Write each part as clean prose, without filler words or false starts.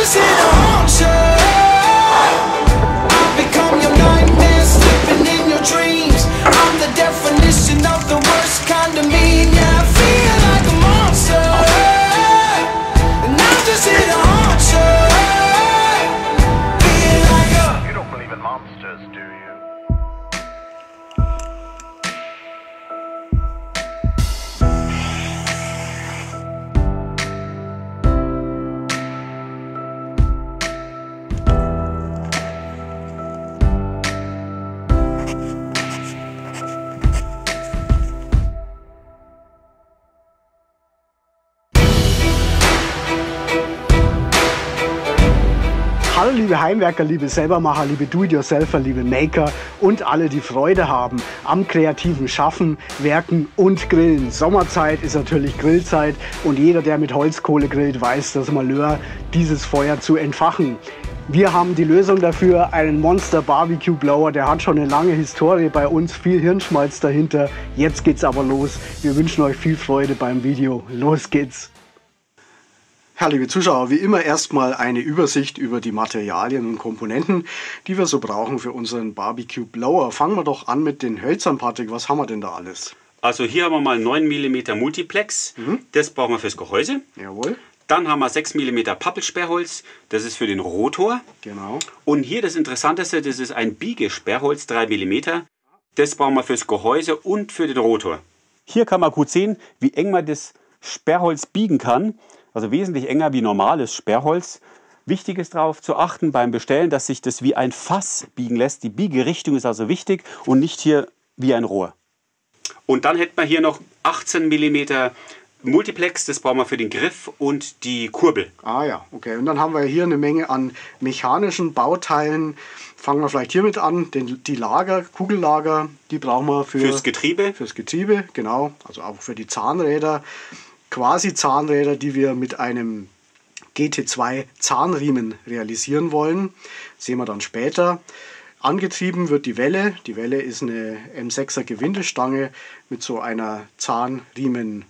just here to haunt you. I've become your nightmare, sleeping in your dreams. I'm the definition of the worst kind of mean. Yeah, I feel like a monster, and I'm just here to haunt you. Feel like a... You don't believe in monsters, do you? Hallo liebe Heimwerker, liebe Selbermacher, liebe Do-it-yourselfer, liebe Maker und alle, die Freude haben am kreativen Schaffen, Werken und Grillen. Sommerzeit ist natürlich Grillzeit und jeder, der mit Holzkohle grillt, weiß das Malheur, dieses Feuer zu entfachen. Wir haben die Lösung dafür, einen Monster Barbecue Blower, der hat schon eine lange Historie bei uns, viel Hirnschmalz dahinter. Jetzt geht's aber los. Wir wünschen euch viel Freude beim Video. Los geht's! Ja, liebe Zuschauer, wie immer erstmal eine Übersicht über die Materialien und Komponenten, die wir so brauchen für unseren Barbecue Blower. Fangen wir doch an mit den Hölzern, Patrick. Was haben wir denn da alles? Also hier haben wir mal 9 mm Multiplex, das brauchen wir fürs Gehäuse. Jawohl. Dann haben wir 6 mm Pappelsperrholz, das ist für den Rotor. Genau. Und hier das Interessanteste, das ist ein Biegesperrholz, 3 mm. Das brauchen wir fürs Gehäuse und für den Rotor. Hier kann man gut sehen, wie eng man das Sperrholz biegen kann. Also wesentlich enger wie normales Sperrholz. Wichtig ist darauf zu achten beim Bestellen, dass sich das wie ein Fass biegen lässt. Die Biegerichtung ist also wichtig und nicht hier wie ein Rohr. Und dann hätten wir hier noch 18 mm Multiplex, das brauchen wir für den Griff und die Kurbel. Ah ja, okay. Und dann haben wir hier eine Menge an mechanischen Bauteilen. Fangen wir vielleicht hiermit an. Die Lager, Kugellager, die brauchen wir fürs Getriebe. Fürs Getriebe, genau. Also auch für die Zahnräder. Quasi Zahnräder, die wir mit einem GT2 Zahnriemen realisieren wollen. Das sehen wir dann später. Angetrieben wird die Welle. Die Welle ist eine M6er Gewindestange mit so einer Zahnriemenrad.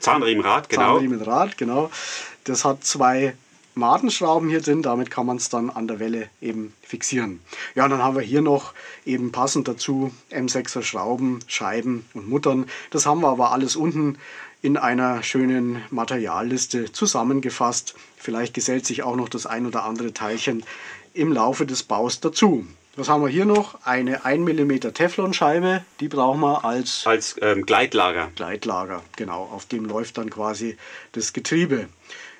Zahnriemenrad, genau. Zahnriemenrad, genau. Das hat zwei Madenschrauben hier drin, damit kann man es dann an der Welle eben fixieren. Ja, und dann haben wir hier noch eben passend dazu M6er Schrauben, Scheiben und Muttern. Das haben wir aber alles unten in einer schönen Materialliste zusammengefasst. Vielleicht gesellt sich auch noch das ein oder andere Teilchen im Laufe des Baus dazu. Was haben wir hier noch? Eine 1 mm Teflonscheibe, die brauchen wir als Gleitlager. Gleitlager, genau. Auf dem läuft dann quasi das Getriebe.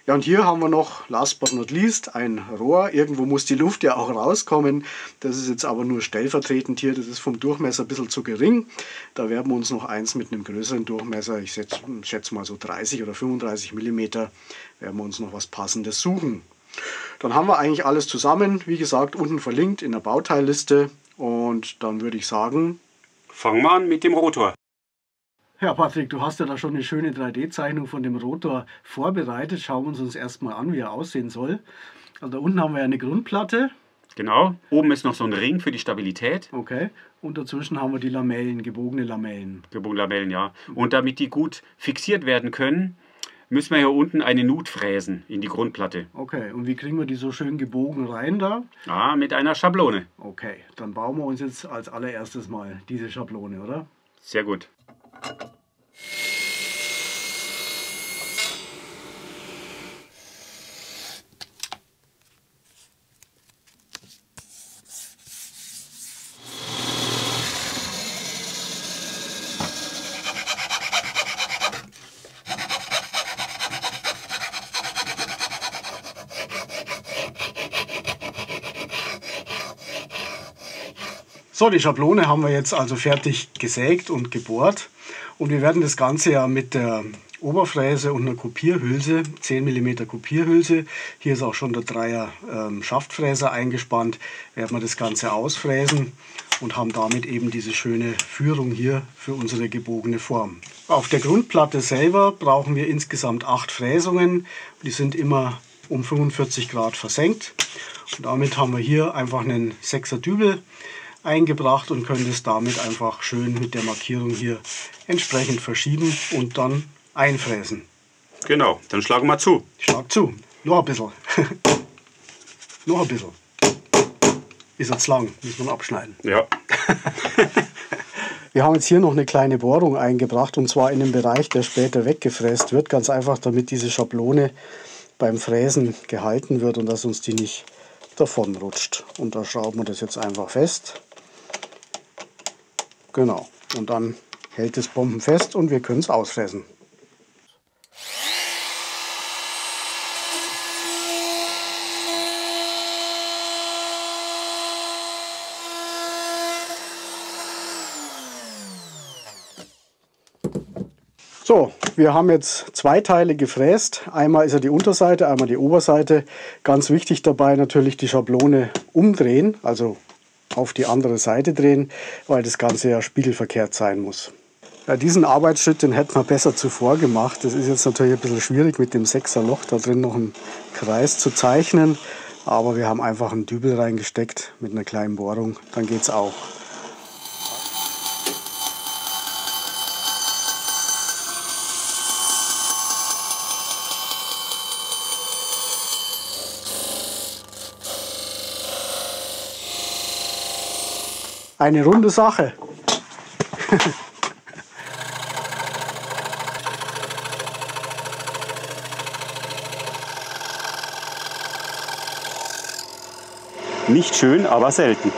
Ja, und hier haben wir noch, last but not least, ein Rohr. Irgendwo muss die Luft ja auch rauskommen. Das ist jetzt aber nur stellvertretend hier. Das ist vom Durchmesser ein bisschen zu gering. Da werden wir uns noch eins mit einem größeren Durchmesser, ich schätze mal so 30 oder 35 mm, werden wir uns noch was Passendes suchen. Dann haben wir eigentlich alles zusammen. Wie gesagt, unten verlinkt in der Bauteilliste. Und dann würde ich sagen, fangen wir an mit dem Rotor. Ja, Patrick, du hast ja da schon eine schöne 3D-Zeichnung von dem Rotor vorbereitet. Schauen wir uns erstmal an, wie er aussehen soll. Also da unten haben wir ja eine Grundplatte. Genau, oben ist noch so ein Ring für die Stabilität. Okay, und dazwischen haben wir die Lamellen, gebogene Lamellen. Gebogene Lamellen, ja. Und damit die gut fixiert werden können, müssen wir hier unten eine Nut fräsen in die Grundplatte. Okay, und wie kriegen wir die so schön gebogen rein da? Ah, mit einer Schablone. Okay, dann bauen wir uns jetzt als allererstes mal diese Schablone, oder? Sehr gut. So, die Schablone haben wir jetzt also fertig gesägt und gebohrt. Und wir werden das Ganze ja mit der Oberfräse und einer Kopierhülse, 10 mm Kopierhülse, hier ist auch schon der 3er Schaftfräser eingespannt, werden wir das Ganze ausfräsen und haben damit eben diese schöne Führung hier für unsere gebogene Form. Auf der Grundplatte selber brauchen wir insgesamt 8 Fräsungen. Die sind immer um 45 Grad versenkt. Und damit haben wir hier einfach einen 6er Dübel eingebracht und können das damit einfach schön mit der Markierung hier entsprechend verschieben und dann einfräsen. Genau, dann schlagen wir zu. Schlag zu. Noch ein bisschen. Noch ein bisschen. Ist jetzt lang, muss man abschneiden. Ja. Wir haben jetzt hier noch eine kleine Bohrung eingebracht, und zwar in den Bereich, der später weggefräst wird. Ganz einfach, damit diese Schablone beim Fräsen gehalten wird und dass uns die nicht davon rutscht. Und da schrauben wir das jetzt einfach fest. Genau. Und dann hält es bombenfest und wir können es ausfräsen. So, wir haben jetzt zwei Teile gefräst. Einmal ist ja die Unterseite, einmal die Oberseite. Ganz wichtig dabei natürlich die Schablone umdrehen, also auf die andere Seite drehen, weil das Ganze ja spiegelverkehrt sein muss. Ja, diesen Arbeitsschritt, den hätten wir besser zuvor gemacht. Das ist jetzt natürlich ein bisschen schwierig, mit dem 6er Loch da drin noch einen Kreis zu zeichnen. Aber wir haben einfach einen Dübel reingesteckt mit einer kleinen Bohrung, dann geht es auch. Eine runde Sache. Nicht schön, aber selten.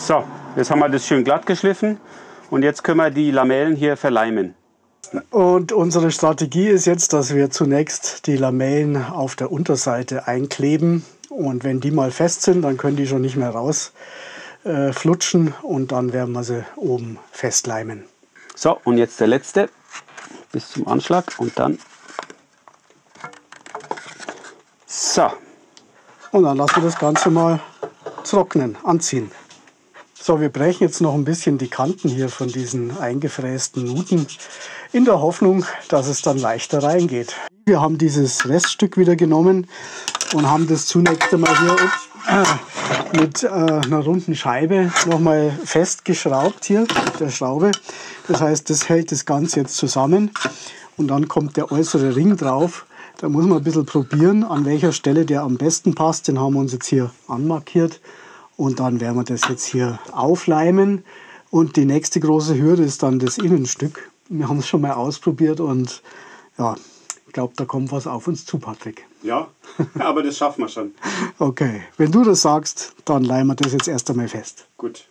So, jetzt haben wir das schön glatt geschliffen und jetzt können wir die Lamellen hier verleimen. Und unsere Strategie ist jetzt, dass wir zunächst die Lamellen auf der Unterseite einkleben. Und wenn die mal fest sind, dann können die schon nicht mehr raus flutschen und dann werden wir sie oben festleimen. So, und jetzt der letzte bis zum Anschlag und dann. So. Und dann lassen wir das Ganze mal trocknen, anziehen. So, wir brechen jetzt noch ein bisschen die Kanten hier von diesen eingefrästen Nuten, in der Hoffnung, dass es dann leichter reingeht. Wir haben dieses Reststück wieder genommen und haben das zunächst einmal hier mit einer runden Scheibe nochmal festgeschraubt hier mit der Schraube. Das heißt, das hält das Ganze jetzt zusammen und dann kommt der äußere Ring drauf. Da muss man ein bisschen probieren, an welcher Stelle der am besten passt. Den haben wir uns jetzt hier anmarkiert. Und dann werden wir das jetzt hier aufleimen. Und die nächste große Hürde ist dann das Innenstück. Wir haben es schon mal ausprobiert und ja, ich glaube, da kommt was auf uns zu, Patrick. Ja, aber das schaffen wir schon. Okay, wenn du das sagst, dann leimen wir das jetzt erst einmal fest. Gut.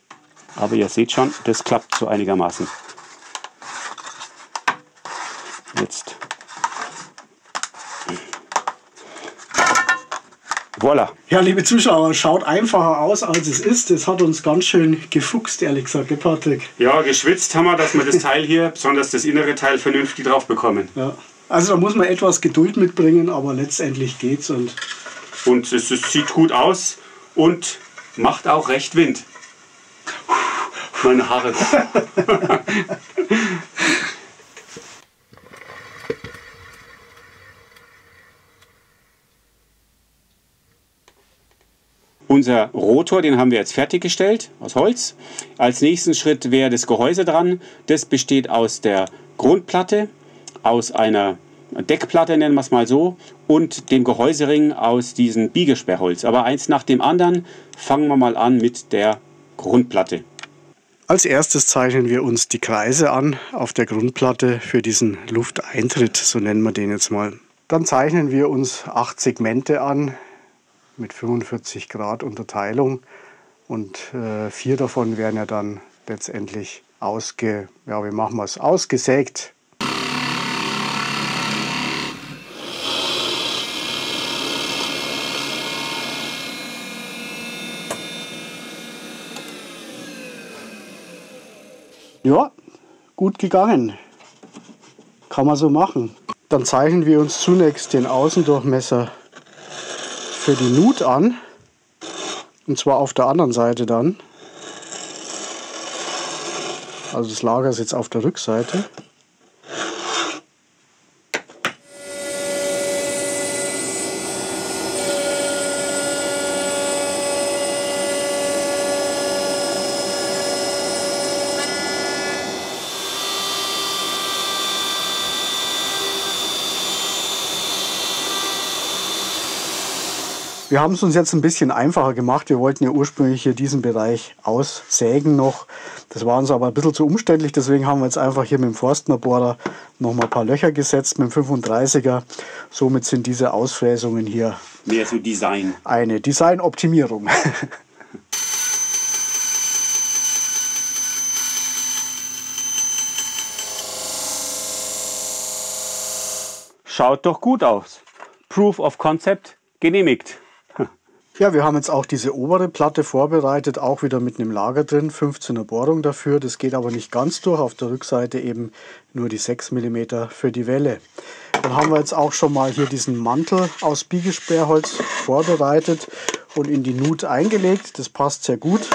Aber ihr seht schon, das klappt so einigermaßen. Jetzt. Voilà. Ja, liebe Zuschauer, schaut einfacher aus, als es ist. Das hat uns ganz schön gefuchst, ehrlich gesagt, gell, Patrick? Ja, geschwitzt haben wir, dass wir das Teil hier, besonders das innere Teil, vernünftig drauf bekommen. Ja. Also da muss man etwas Geduld mitbringen, aber letztendlich geht's. Und es sieht gut aus und macht auch recht Wind. Meine Haare. Unser Rotor, den haben wir jetzt fertiggestellt aus Holz. Als nächsten Schritt wäre das Gehäuse dran. Das besteht aus der Grundplatte, aus einer Deckplatte, nennen wir es mal so, und dem Gehäusering aus diesem Biegesperrholz. Aber eins nach dem anderen. Fangen wir mal an mit der Grundplatte. als erstes zeichnen wir uns die Kreise an auf der Grundplatte für diesen Lufteintritt, so nennen wir den jetzt mal. Dann zeichnen wir uns 8 Segmente an mit 45 Grad Unterteilung und 4 davon werden ja dann letztendlich ausgesägt. Ja, gut gegangen. Kann man so machen. Dann zeichnen wir uns zunächst den Außendurchmesser für die Nut an. Und zwar auf der anderen Seite dann. Also das Lager ist jetzt auf der Rückseite. Wir haben es uns jetzt ein bisschen einfacher gemacht. Wir wollten ja ursprünglich hier diesen Bereich aussägen noch. Das war uns aber ein bisschen zu umständlich. Deswegen haben wir jetzt einfach hier mit dem Forstnerbohrer noch mal ein paar Löcher gesetzt mit dem 35er. Somit sind diese Ausfräsungen hier mehr so Design. Eine Designoptimierung. Schaut doch gut aus. Proof of Concept genehmigt. Ja, wir haben jetzt auch diese obere Platte vorbereitet, auch wieder mit einem Lager drin, 15er Bohrung dafür. Das geht aber nicht ganz durch, auf der Rückseite eben nur die 6 mm für die Welle. Dann haben wir jetzt auch schon mal hier diesen Mantel aus Biegesperrholz vorbereitet und in die Nut eingelegt. Das passt sehr gut.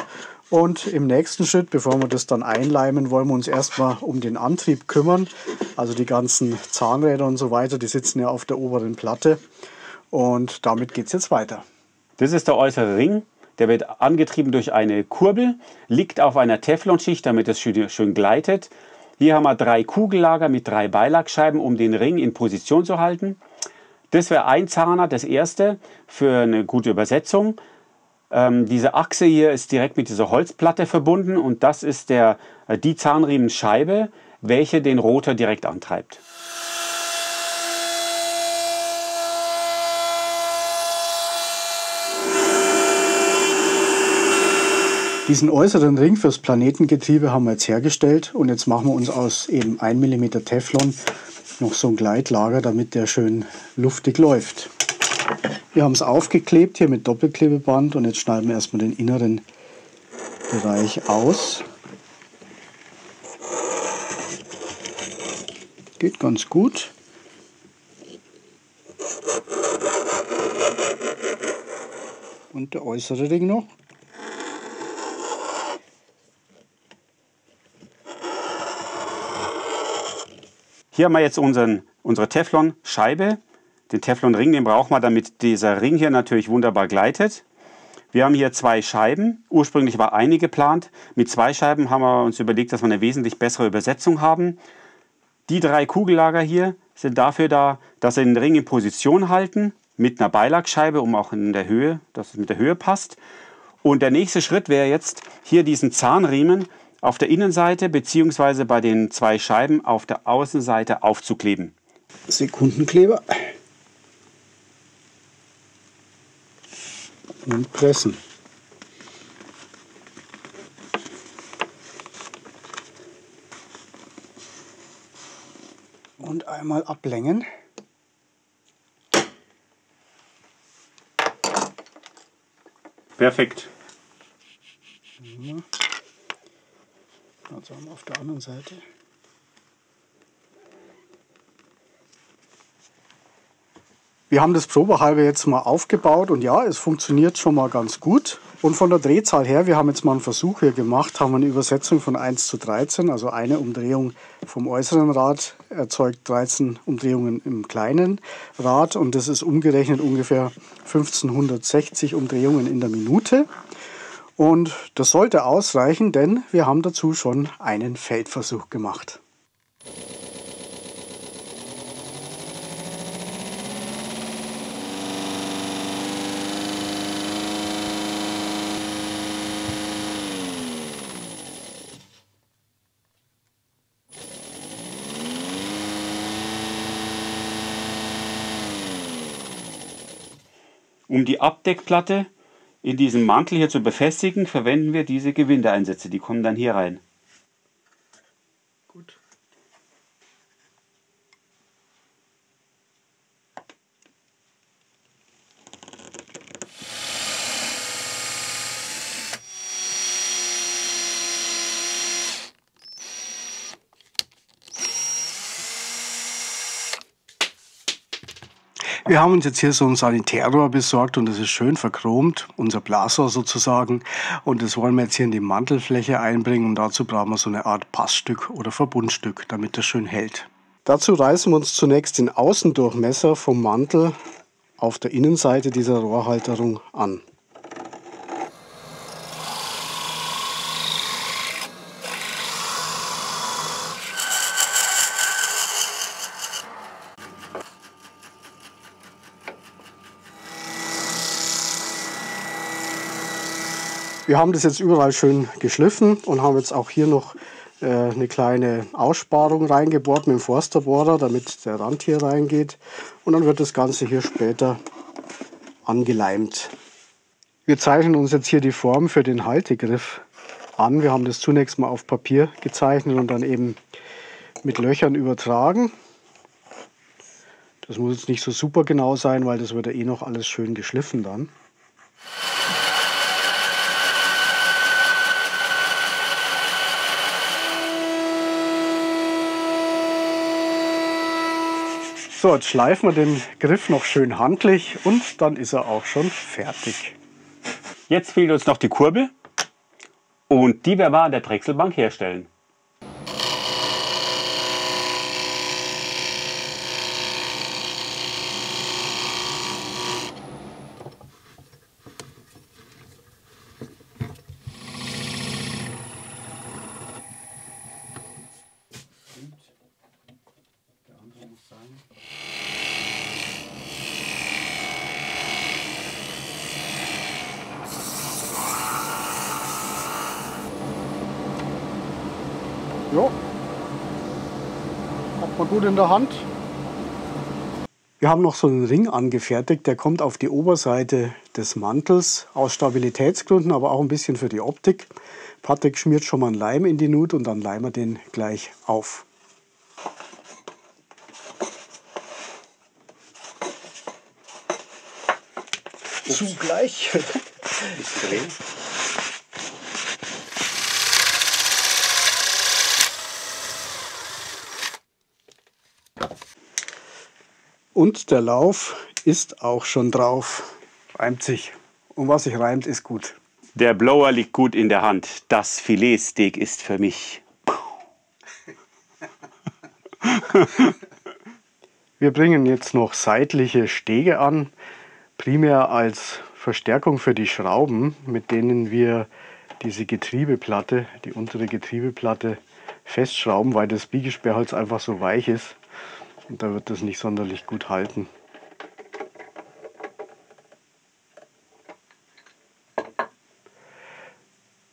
Und im nächsten Schritt, bevor wir das dann einleimen, wollen wir uns erstmal um den Antrieb kümmern. Also die ganzen Zahnräder und so weiter, die sitzen ja auf der oberen Platte. Und damit geht es jetzt weiter. Das ist der äußere Ring. Der wird angetrieben durch eine Kurbel, liegt auf einer Teflonschicht, damit es schön gleitet. Hier haben wir 3 Kugellager mit 3 Beilagscheiben, um den Ring in Position zu halten. Das wäre ein Zahner, das erste, für eine gute Übersetzung. Diese Achse hier ist direkt mit dieser Holzplatte verbunden und das ist die Zahnriemenscheibe, welche den Rotor direkt antreibt. Diesen äußeren Ring fürs Planetengetriebe haben wir jetzt hergestellt und jetzt machen wir uns aus eben 1 mm Teflon noch so ein Gleitlager, damit der schön luftig läuft. Wir haben es aufgeklebt hier mit Doppelklebeband und jetzt schneiden wir erstmal den inneren Bereich aus. Geht ganz gut. Und der äußere Ring noch. Hier haben wir jetzt unsere Teflon-Scheibe. Den Teflon-Ring, den brauchen wir, damit dieser Ring hier natürlich wunderbar gleitet. Wir haben hier 2 Scheiben. Ursprünglich war eine geplant. Mit 2 Scheiben haben wir uns überlegt, dass wir eine wesentlich bessere Übersetzung haben. Die 3 Kugellager hier sind dafür da, dass sie den Ring in Position halten, mit einer Beilagscheibe, um auch in der Höhe, dass es mit der Höhe passt. Und der nächste Schritt wäre jetzt, hier diesen Zahnriemen auf der Innenseite bzw. bei den 2 Scheiben auf der Außenseite aufzukleben. Sekundenkleber. Und pressen. Und einmal ablängen. Perfekt. Also auf der anderen Seite. Wir haben das Probehalbe jetzt mal aufgebaut und ja, es funktioniert schon mal ganz gut. Und von der Drehzahl her, wir haben jetzt mal einen Versuch hier gemacht, haben wir eine Übersetzung von 1:13, also eine Umdrehung vom äußeren Rad erzeugt 13 Umdrehungen im kleinen Rad und das ist umgerechnet ungefähr 1560 Umdrehungen in der Minute. Und das sollte ausreichen, denn wir haben dazu schon einen Feldversuch gemacht. Um die Abdeckplatte in diesem Mantel hier zu befestigen, verwenden wir diese Gewindeeinsätze. Die kommen dann hier rein. Gut. Wir haben uns jetzt hier so ein Sanitärrohr besorgt und das ist schön verchromt, unser Blasrohr sozusagen. Und das wollen wir jetzt hier in die Mantelfläche einbringen und dazu brauchen wir so eine Art Passstück oder Verbundstück, damit das schön hält. Dazu reißen wir uns zunächst den Außendurchmesser vom Mantel auf der Innenseite dieser Rohrhalterung an. Wir haben das jetzt überall schön geschliffen und haben jetzt auch hier noch eine kleine Aussparung reingebohrt mit dem Forsterbohrer, damit der Rand hier reingeht. Und dann wird das Ganze hier später angeleimt. Wir zeichnen uns jetzt hier die Form für den Haltegriff an. Wir haben das zunächst mal auf Papier gezeichnet und dann eben mit Löchern übertragen. Das muss jetzt nicht so super genau sein, weil das wird ja eh noch alles schön geschliffen dann. So, jetzt schleifen wir den Griff noch schön handlich und dann ist er auch schon fertig. Jetzt fehlt uns noch die Kurbel und die werden wir an der Drechselbank herstellen. Jo, hat man gut in der Hand. Wir haben noch so einen Ring angefertigt, der kommt auf die Oberseite des Mantels, aus Stabilitätsgründen, aber auch ein bisschen für die Optik. Patrick schmiert schon mal einen Leim in die Nut und dann leimen wir den gleich auf. Zugleich. Und der Lauf ist auch schon drauf. Reimt sich. Und was sich reimt, ist gut. Der Blower liegt gut in der Hand. Das Filetsteak ist für mich. Wir bringen jetzt noch seitliche Stege an, primär als Verstärkung für die Schrauben, mit denen wir diese Getriebeplatte, die untere Getriebeplatte festschrauben, weil das Biegesperrholz einfach so weich ist und da wird das nicht sonderlich gut halten.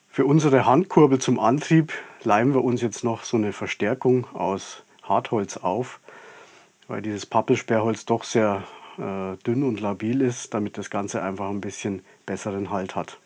Für unsere Handkurbel zum Antrieb leimen wir uns jetzt noch so eine Verstärkung aus Hartholz auf, weil dieses Pappelsperrholz doch sehr dünn und labil ist, damit das Ganze einfach ein bisschen besseren Halt hat.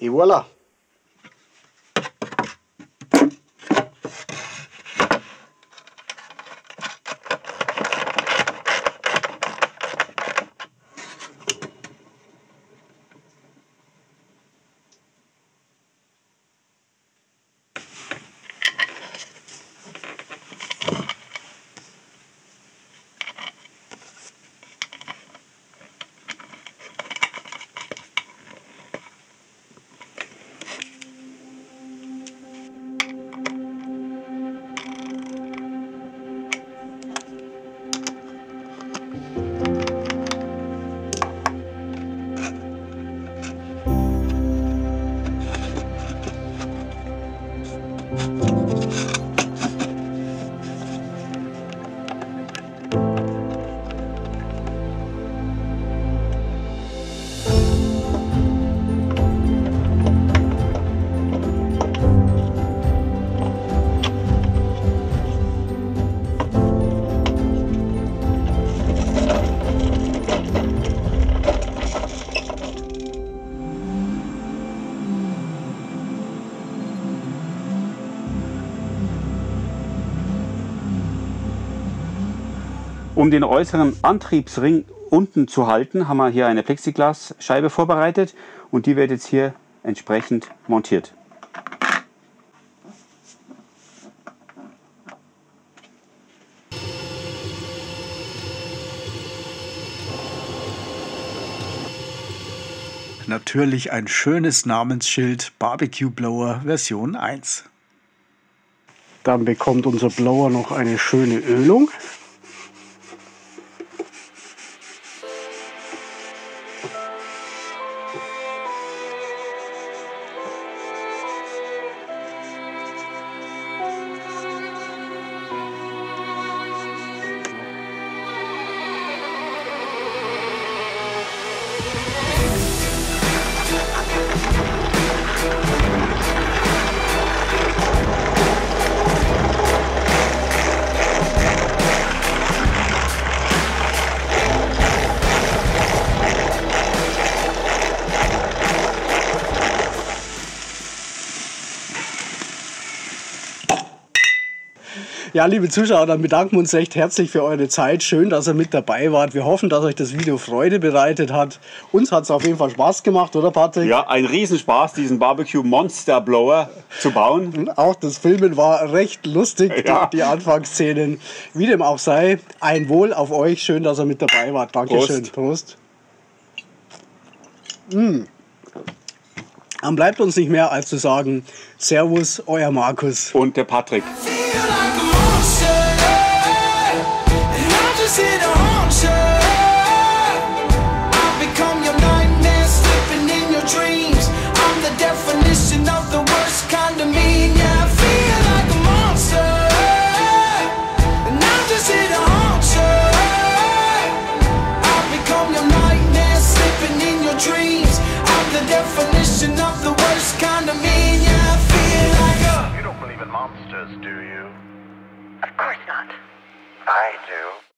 Et voilà! Um den äußeren Antriebsring unten zu halten, haben wir hier eine Plexiglasscheibe vorbereitet und die wird jetzt hier entsprechend montiert. Natürlich ein schönes Namensschild, Barbecue Blower Version 1. Dann bekommt unser Blower noch eine schöne Ölung. Ja, liebe Zuschauer, dann bedanken wir uns recht herzlich für eure Zeit. Schön, dass ihr mit dabei wart. Wir hoffen, dass euch das Video Freude bereitet hat. Uns hat es auf jeden Fall Spaß gemacht, oder Patrick? Ja, ein Riesenspaß, diesen Barbecue Monster Blower zu bauen. Und auch das Filmen war recht lustig, Ja. die Anfangsszenen. Wie dem auch sei, ein Wohl auf euch. Schön, dass ihr mit dabei wart. Dankeschön. Prost. Dann bleibt uns nicht mehr als zu sagen, Servus, euer Markus. Und der Patrick. Feel like a monster, and I'm just here to haunt you. I've become your nightmare, sleeping in your dreams. I'm the definition of the worst kind of mean. Yeah, I feel like a monster, and I'm just here to haunt you. I've become your nightmare, sleeping in your dreams. I'm the definition of the worst kind of mean. Yeah, I feel like a You don't believe in monsters, do you? Of course not. I do.